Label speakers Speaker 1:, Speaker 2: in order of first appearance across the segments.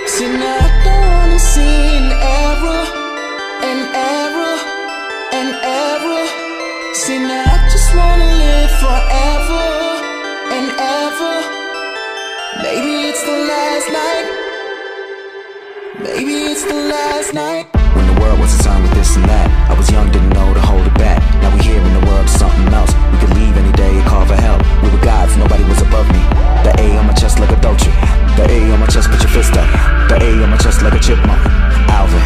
Speaker 1: See, now I don't wanna see an error, an error, an error. See, now I just wanna live forever and ever. Maybe it's the last night. Maybe it's the last night.
Speaker 2: When the world was concerned with this and that, I was young, didn't know to hold it back. Now we here in the world of something else. We could leave any day and call for help. We were gods, nobody was above me. The A on my chest like a Dolce. The A on my chest, put your fist up. The A on my chest like a chipmunk. Alvin,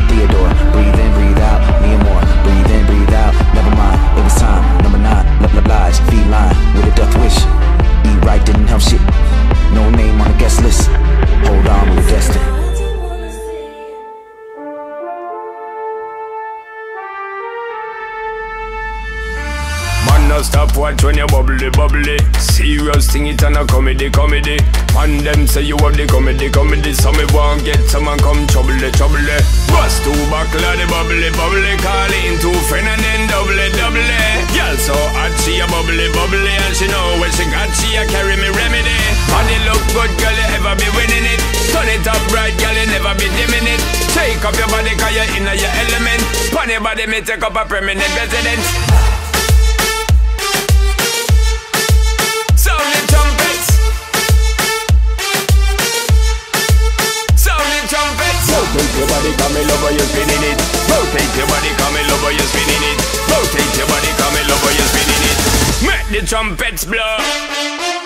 Speaker 2: Theodore, breathe in, breathe out. Me and more, breathe in, breathe out. Never mind, it was time. Number 9, love oblige, feline with a death wish. Eat right, didn't help shit. No name on the guest list. Hold on, we were destined.
Speaker 3: No stop watch when you bubbly, bubbly. Serious thing, it and a comedy, comedy. And them say you have the comedy, comedy. So me won't get someone come trouble, trouble. Bust 2 buckle of the bubbly, bubbly. Call in 2 friend and then double, double. Girl so hot, she a bubbly, bubbly. And she know when she got, she a carry me remedy. Body look good, girl, you ever be winning it. Turn it up right, girl, you never be dimming it. Take up your body, cause you're in your element. Pon your body, me take up a permanent residence. Rotate your body, come in over, you're spinning it. Rotate your body, come in over, you're spinning it. Rotate your body, come in over, you're spinning it. Make the trumpets blow.